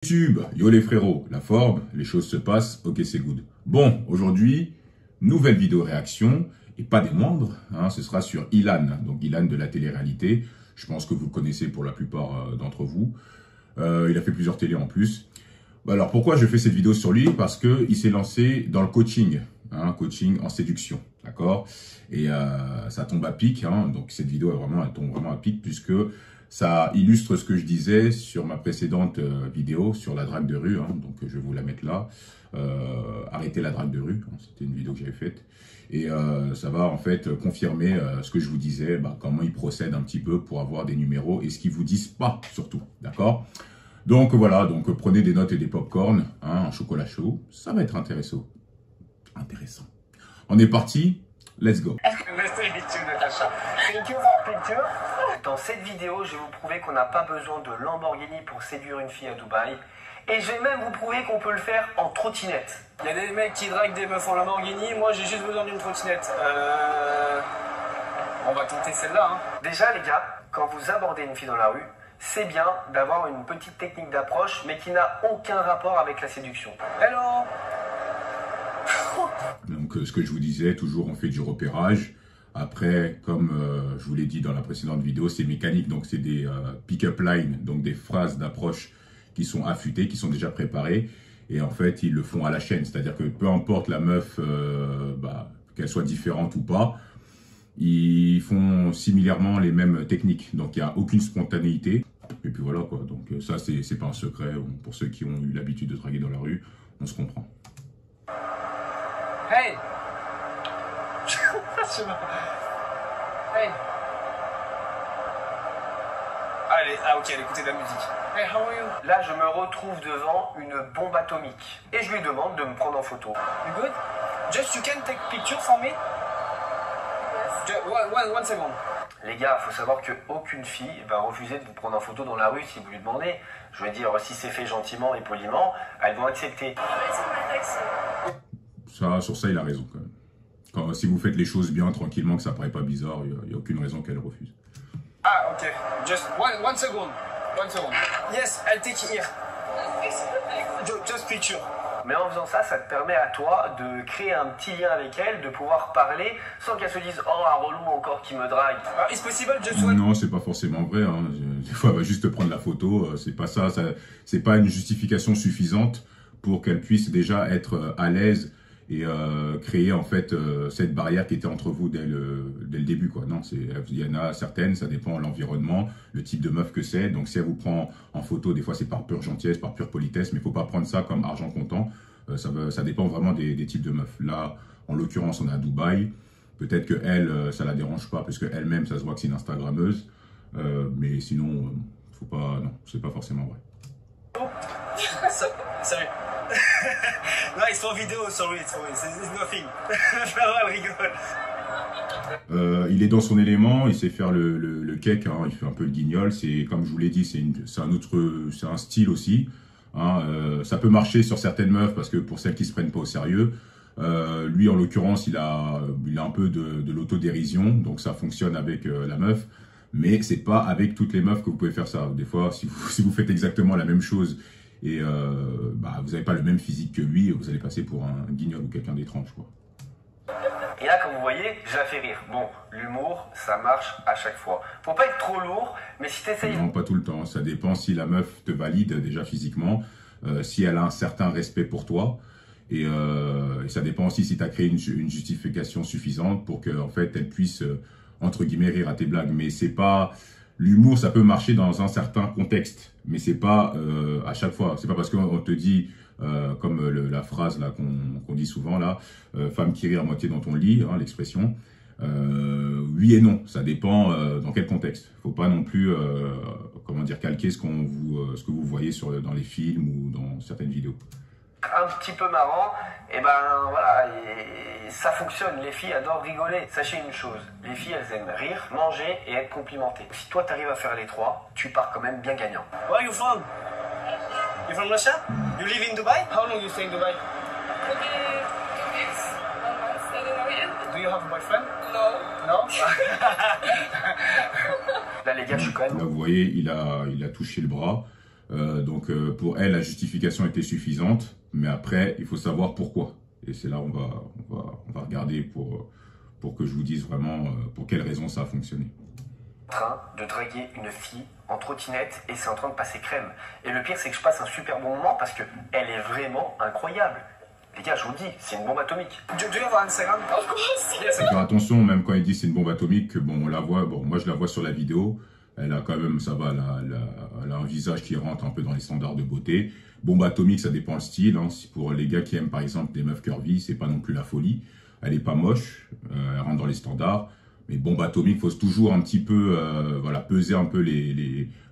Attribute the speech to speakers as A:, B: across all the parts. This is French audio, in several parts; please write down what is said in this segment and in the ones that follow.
A: YouTube, yo les frérots, la forme, les choses se passent, ok c'est good. Bon, aujourd'hui, nouvelle vidéo réaction, et pas des moindres, hein, ce sera sur Ilan, donc Ilan de la télé-réalité, je pense que vous le connaissez pour la plupart d'entre vous, il a fait plusieurs télés en plus. Alors pourquoi je fais cette vidéo sur lui? Parce qu'il s'est lancé dans le coaching, hein, coaching en séduction, d'accord? Et ça tombe à pic, hein, donc cette vidéo elle tombe vraiment à pic puisque ça illustre ce que je disais sur ma précédente vidéo sur la drague de rue, hein, donc je vais vous la mettre là. Arrêter la drague de rue, hein, c'était une vidéo que j'avais faite. Et ça va en fait confirmer ce que je vous disais, comment ils procèdent un petit peu pour avoir des numéros et ce qu'ils vous disent pas surtout, d'accord? Donc voilà, donc prenez des notes et des pop-corn, hein, un chocolat chaud, ça va être intéressant. On est parti, let's go.
B: Dans cette vidéo, je vais vous prouver qu'on n'a pas besoin de Lamborghini pour séduire une fille à Dubaï. Et je vais même vous prouver qu'on peut le faire en trottinette.
C: Il y a des mecs qui draguent des meufs en Lamborghini, moi j'ai juste besoin d'une trottinette. On va tenter celle-là. Hein.
B: Déjà les gars, quand vous abordez une fille dans la rue, c'est bien d'avoir une petite technique d'approche, mais qui n'a aucun rapport avec la séduction.
C: Hello.
A: Donc ce que je vous disais, toujours on fait du repérage. Après, comme je vous l'ai dit dans la précédente vidéo, c'est mécanique, donc c'est des pick-up lines, donc des phrases d'approche qui sont affûtées, qui sont déjà préparées. Et en fait, ils le font à la chaîne, c'est-à-dire que peu importe la meuf, qu'elle soit différente ou pas, ils font similairement les mêmes techniques. Donc il n'y a aucune spontanéité. Et puis voilà quoi, donc ça c'est pas un secret, pour ceux qui ont eu l'habitude de draguer dans la rue, on se comprend.
C: Hey. Hey. Allez, ok, elle écoutait de la musique. Hey, how are you?
B: Là, je me retrouve devant une bombe atomique. Et je lui demande de me prendre en photo.
C: You good? Just you can take picture for me? Just one second.
B: Les gars, il faut savoir qu'aucune fille va refuser de vous prendre en photo dans la rue si vous lui demandez. Je veux dire, si c'est fait gentiment et poliment, elles vont accepter.
A: Sur ça, il a raison quand même. Si vous faites les choses bien, tranquillement, que ça paraît pas bizarre, il n'y a aucune raison qu'elle refuse.
C: Ah, ok. Just one second. One second. Yes, I'll take it here. Just picture.
B: Mais en faisant ça, ça te permet à toi de créer un petit lien avec elle, de pouvoir parler sans qu'elle se dise « Oh, un relou encore qui me drague ».
C: Is possible just one...
A: Non, c'est pas forcément vrai. Hein. Des fois, elle va juste prendre la photo. C'est pas ça c'est pas une justification suffisante pour qu'elle puisse déjà être à l'aise et créer en fait cette barrière qui était entre vous dès le début, quoi. Non, il y en a certaines, ça dépend de l'environnement, le type de meuf que c'est. Donc si elle vous prend en photo, des fois c'est par pure gentillesse, par pure politesse, mais il faut pas prendre ça comme argent comptant. Ça dépend vraiment des types de meufs. Là, en l'occurrence, on est à Dubaï. Peut-être que elle, ça la dérange pas, parce que elle-même, ça se voit que c'est une Instagrammeuse. Mais sinon, faut pas, non, c'est pas forcément vrai.
C: Sorry. Non, ils sont en vidéo, sorry, it's nothing. Elle rigole.
A: Il est dans son élément, il sait faire le cake, hein, il fait un peu le guignol. C'est comme je vous l'ai dit, c'est un style aussi. Hein, ça peut marcher sur certaines meufs parce que pour celles qui se prennent pas au sérieux. Lui, en l'occurrence, il a un peu de l'autodérision, donc ça fonctionne avec la meuf. Mais c'est pas avec toutes les meufs que vous pouvez faire ça. Des fois, si vous faites exactement la même chose et vous n'avez pas le même physique que lui, vous allez passer pour un guignol ou quelqu'un d'étrange, quoi.
B: Et là, comme vous voyez, je la fais rire. Bon, l'humour, ça marche à chaque fois. Faut pas être trop lourd, mais si t'essayes...
A: Non, pas tout le temps. Ça dépend si la meuf te valide déjà physiquement, si elle a un certain respect pour toi. Et ça dépend aussi si tu as créé une justification suffisante pour qu'en fait, elle puisse, entre guillemets, rire à tes blagues. Mais c'est pas... L'humour, ça peut marcher dans un certain contexte, mais c'est pas à chaque fois. C'est pas parce qu'on te dit, comme la phrase là qu'on dit souvent là, femme qui rit à moitié dans ton lit, hein, l'expression. Oui et non, ça dépend dans quel contexte. Faut pas non plus, comment dire, calquer ce que vous voyez dans les films ou dans certaines vidéos.
B: Un petit peu marrant, et voilà, et ça fonctionne, les filles adorent rigoler. Sachez une chose, les filles elles aiment rire, manger et être complimentées. Si toi t'arrives à faire les trois, tu pars quand même bien gagnant.
C: Where are you from? You from Russia? You live in Dubai? How long you stay in Dubai?
D: Maybe 2 weeks, 1 month, I don't know yet.
C: Do you have a boyfriend?
D: No.
C: No?
B: Là les gars, je suis quand même...
A: Là vous voyez, il a touché le bras. Donc pour elle, la justification était suffisante, mais après, il faut savoir pourquoi. Et c'est là où on va regarder pour que je vous dise vraiment pour quelles raisons ça a fonctionné.
B: En train de draguer une fille en trottinette et c'est en train de passer crème. Et le pire, c'est que je passe un super bon moment parce que elle est vraiment incroyable. Les gars, je vous le dis, c'est une bombe atomique.
C: Do you have Instagram?
D: Of course.
C: Yes.
A: Faire attention, même quand il dit c'est une bombe atomique, bon, on la voit, bon, moi je la vois sur la vidéo, elle a quand même, ça va, elle a un visage qui rentre un peu dans les standards de beauté. Bombe atomique, ça dépend le style, hein. Si pour les gars qui aiment par exemple des meufs curvy, c'est pas non plus la folie. Elle est pas moche, elle rentre dans les standards. Mais bombe atomique, faut toujours un petit peu, voilà, peser un peu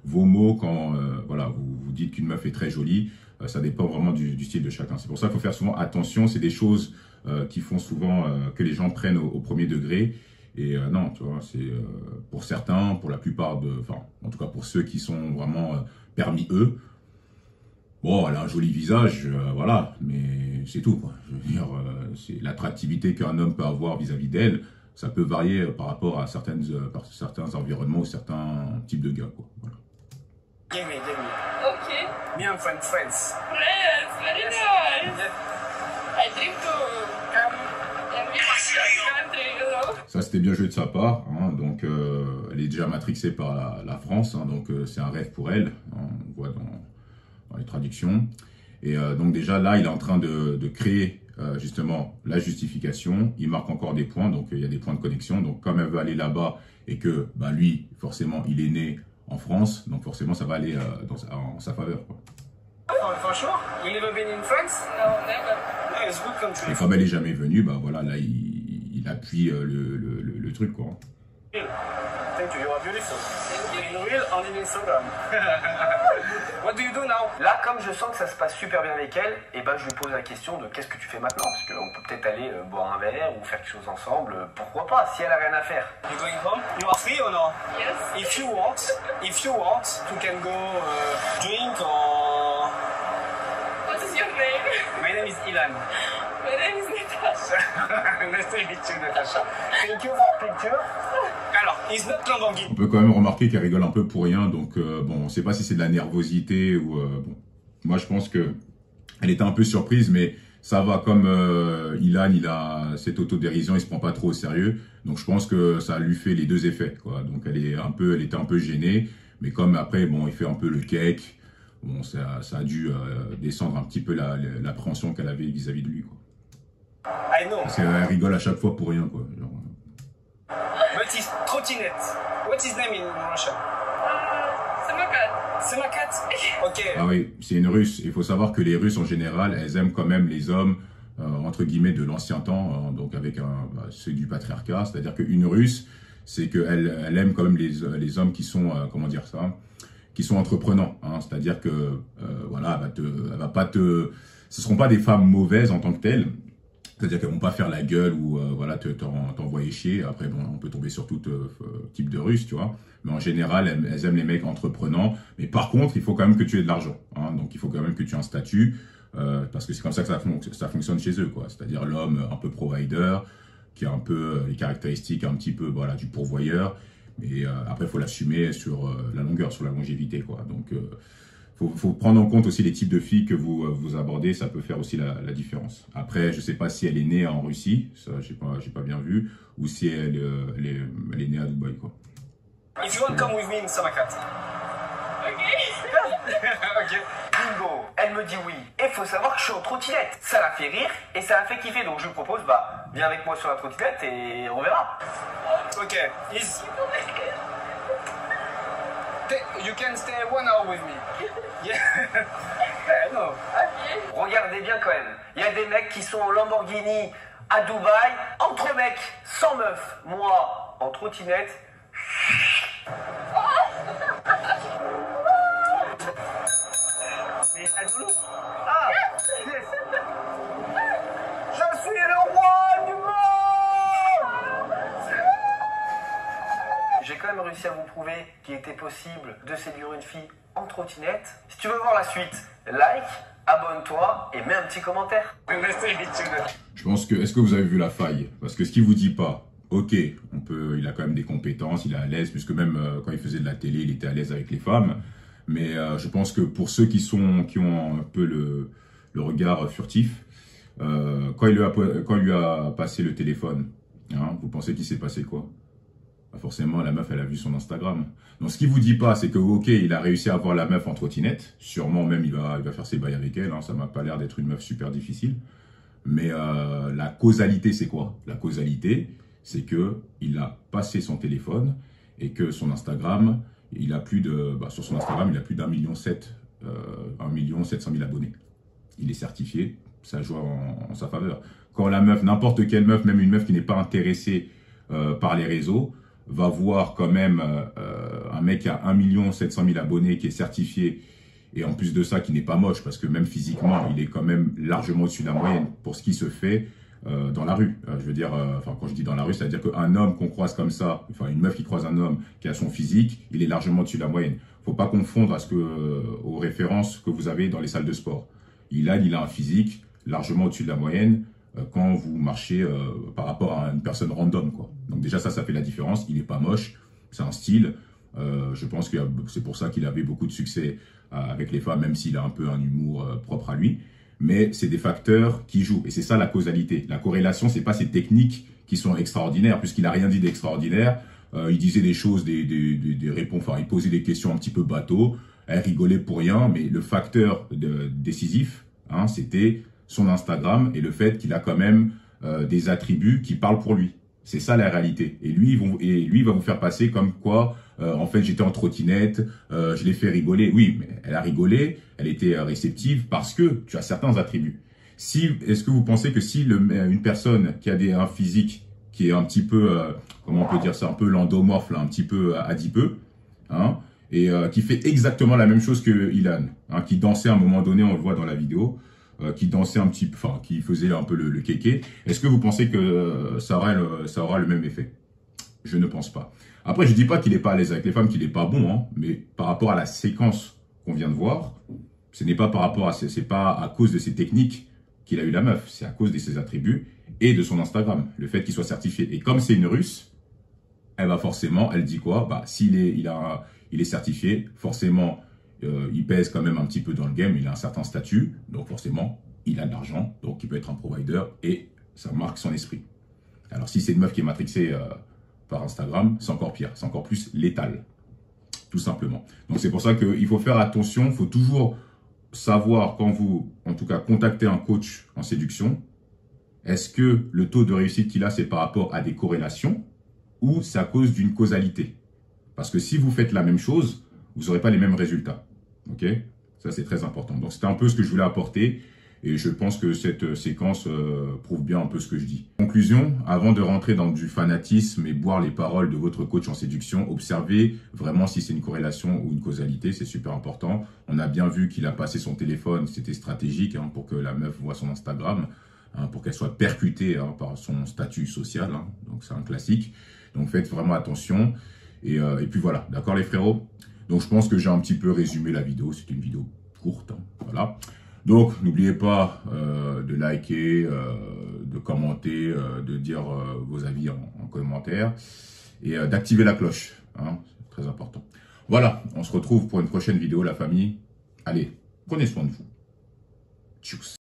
A: vos mots quand, voilà, vous dites qu'une meuf est très jolie. Ça dépend vraiment du style de chacun. C'est pour ça qu'il faut faire souvent attention. C'est des choses qui font souvent que les gens prennent au premier degré. Et non, tu vois, c'est pour certains, pour la plupart enfin, en tout cas pour ceux qui sont vraiment permis eux. Bon, elle a un joli visage, voilà, mais c'est tout, quoi. Je veux dire, c'est l'attractivité qu'un homme peut avoir vis-à-vis d'elle. Ça peut varier par rapport à certains environnements ou certains types de gars, quoi. Voilà.
C: Give me.
D: Okay.
C: Me and friends.
D: Friends, very nice.
C: Yeah.
D: I dream to come and visit your country, you know.
A: Ça, c'était bien joué de sa part, hein. Donc elle est déjà matrixée par la France, hein. Donc c'est un rêve pour elle, hein. On voit dans les traductions. Et donc déjà là, il est en train de créer justement la justification. Il marque encore des points, donc il y a des points de connexion. Donc comme elle veut aller là-bas et que ben, lui, forcément, il est né en France, donc forcément, ça va aller en sa faveur, quoi.
C: For sure. You never been in France?
D: No, never.
C: No, it's good country.
A: Et comme elle est jamais venue, bah voilà, là, il appuie le truc, quoi.
C: Thank you. You are beautiful.
D: Thank you.
C: In real and in Instagram. What do you do now?
B: Là, comme je sens que ça se passe super bien avec elle, et ben je lui pose la question de qu'est-ce que tu fais maintenant? Parce qu'on peut peut-être aller boire un verre ou faire quelque chose ensemble. Pourquoi pas, si elle a rien à faire.
C: You going home? You are free or no?
D: Yes.
C: If you want, you can go drink or.
D: What is your name?
C: My name is Ilan.
D: My name is Natasha.
C: Nice to meet you, Natasha. Thank you for picture. Alors, it's not Lamborghini.
A: On peut quand même remarquer qu'elle rigole un peu pour rien, donc bon, on ne sait pas si c'est de la nervosité ou bon. Moi, je pense que elle était un peu surprise, mais ça va, comme Ilan, il a cette autodérision, il se prend pas trop au sérieux, donc je pense que ça lui fait les deux effets, quoi. Donc elle était un peu gênée, mais comme après, bon, il fait un peu le cake, bon, ça a dû descendre un petit peu l'appréhension qu'elle avait vis-à-vis de lui, quoi.
C: I know.
A: Parce qu'elle rigole à chaque fois pour rien, quoi. Genre,
C: But it's trottinette. What is name in Russian?
D: Samakat.
C: Semakat. Ok.
A: ah oui, c'est une Russe. Il faut savoir que les Russes, en général, elles aiment quand même les hommes, entre guillemets, de l'ancien temps, donc avec ceux du patriarcat. C'est-à-dire qu'une Russe, c'est qu'elle aime quand même les hommes qui sont, comment dire ça, qui sont entreprenants, hein. C'est-à-dire que, voilà, elle va pas te... Ce ne seront pas des femmes mauvaises en tant que telles. C'est-à-dire qu'elles vont pas faire la gueule ou voilà, t'envoyer chier. Après, bon, on peut tomber sur tout type de Russes, tu vois. Mais en général, elles aiment les mecs entreprenants. Mais par contre, il faut quand même que tu aies de l'argent, hein. Donc, il faut quand même que tu aies un statut. Parce que c'est comme ça que ça fonctionne chez eux, quoi. C'est-à-dire l'homme un peu provider, qui a un peu les caractéristiques un petit peu, voilà, du pourvoyeur. Mais après, il faut l'assumer sur la longueur, sur la longévité, quoi. Donc, faut prendre en compte aussi les types de filles que vous abordez, ça peut faire aussi la différence. Après, je sais pas si elle est née en Russie, ça j'ai pas bien vu, ou si elle est née à Dubaï, quoi.
C: If you want, come with me in Samakat.
D: Okay.
C: Ok.
B: Bingo, elle me dit oui. Et faut savoir que je suis en trottinette. Ça la fait rire et ça la fait kiffer. Donc je lui propose, bah, viens avec moi sur la trottinette et on verra.
C: Ok. You can stay 1 hour with me. Yeah. I know.
B: Regardez bien quand même. Il y a des mecs qui sont en Lamborghini à Dubaï, entre mecs, sans meuf. Moi, en trottinette. Mais allô? Ah, yes. Je suis le roi du monde! J'ai quand même réussi à vous prouver qu'il était possible de séduire une fille en trottinette. Si tu veux voir la suite, like, abonne-toi et mets un petit commentaire.
A: Je pense que, est-ce que vous avez vu la faille? Parce que ce qu'il vous dit pas, ok, il a quand même des compétences, il est à l'aise, puisque même quand il faisait de la télé, il était à l'aise avec les femmes. Mais je pense que pour ceux qui ont un peu le regard furtif, quand il lui a passé le téléphone, hein, vous pensez qu'il s'est passé quoi? Bah forcément, la meuf, elle a vu son Instagram. Donc, ce qu'il vous dit pas, c'est que, ok, il a réussi à avoir la meuf en trottinette. Sûrement, même, il va faire ses bails avec elle. Hein, ça m'a pas l'air d'être une meuf super difficile. Mais la causalité, c'est quoi? La causalité, c'est que il a passé son téléphone et que son Instagram, il a plus de, sur son Instagram, il a plus d'1,7 million, 1,7 million abonnés. Il est certifié, ça joue en sa faveur. Quand la meuf, n'importe quelle meuf, même une meuf qui n'est pas intéressée par les réseaux, va voir quand même un mec à 1,7 million abonnés qui est certifié et en plus de ça qui n'est pas moche parce que même physiquement il est quand même largement au-dessus de la moyenne pour ce qui se fait dans la rue. Je veux dire, quand je dis dans la rue, c'est-à-dire qu'un homme qu'on croise comme ça, enfin une meuf qui croise un homme qui a son physique, il est largement au-dessus de la moyenne. Faut pas confondre aux références que vous avez dans les salles de sport. Il a un physique largement au-dessus de la moyenne quand vous marchez par rapport à une personne random, quoi. Donc déjà ça fait la différence. Il n'est pas moche, c'est un style. Je pense que c'est pour ça qu'il avait beaucoup de succès avec les femmes, même s'il a un peu un humour propre à lui. Mais c'est des facteurs qui jouent. Et c'est ça la causalité. La corrélation, c'est pas ces techniques qui sont extraordinaires, puisqu'il n'a rien dit d'extraordinaire. Il disait des choses, des réponses, enfin, il posait des questions un petit peu bateau. Elle rigolait pour rien, mais le facteur décisif, hein, c'était son Instagram et le fait qu'il a quand même des attributs qui parlent pour lui. C'est ça la réalité. Et lui, il va vous faire passer comme quoi, en fait, j'étais en trottinette, je l'ai fait rigoler. Oui, mais elle a rigolé, elle était réceptive parce que tu as certains attributs. Est-ce que vous pensez que si une personne qui a un physique qui est un petit peu, comment on peut dire ça, un peu l'endomorphe, là, un petit peu adipeux, hein, et qui fait exactement la même chose que Ilan, hein, qui dansait à un moment donné, on le voit dans la vidéo, qui dansait un petit peu, enfin, qui faisait un peu le kéké. Est-ce que vous pensez que ça aura le même effet? Je ne pense pas. Après, je dis pas qu'il est pas à l'aise avec les femmes, qu'il est pas bon, hein, mais par rapport à la séquence qu'on vient de voir, ce n'est pas c'est pas à cause de ses techniques qu'il a eu la meuf, c'est à cause de ses attributs et de son Instagram, le fait qu'il soit certifié. Et comme c'est une Russe, elle va forcément, elle dit quoi? Bah, s'il est certifié, forcément, il pèse quand même un petit peu dans le game, il a un certain statut, donc forcément, il a de l'argent, donc il peut être un provider et ça marque son esprit. Alors si c'est une meuf qui est matrixée par Instagram, c'est encore pire, c'est encore plus létal, tout simplement. Donc c'est pour ça qu'il faut faire attention, il faut toujours savoir quand vous, en tout cas, contactez un coach en séduction, est-ce que le taux de réussite qu'il a, c'est par rapport à des corrélations ou c'est à cause d'une causalité? Parce que si vous faites la même chose, vous n'aurez pas les mêmes résultats. Ok? Ça, c'est très important. Donc, c'était un peu ce que je voulais apporter. Et je pense que cette séquence prouve bien un peu ce que je dis. Conclusion, avant de rentrer dans du fanatisme et boire les paroles de votre coach en séduction, observez vraiment si c'est une corrélation ou une causalité. C'est super important. On a bien vu qu'il a passé son téléphone. C'était stratégique, hein, pour que la meuf voit son Instagram, hein, pour qu'elle soit percutée, hein, par son statut social, hein. Donc, c'est un classique. Donc, faites vraiment attention. Et puis voilà, d'accord les frérots? Donc je pense que j'ai un petit peu résumé la vidéo, c'est une vidéo courte, hein, voilà. Donc n'oubliez pas de liker, de commenter, de dire vos avis en commentaire et d'activer la cloche, hein, c'est très important. Voilà, on se retrouve pour une prochaine vidéo la famille. Allez, prenez soin de vous. Tchuss.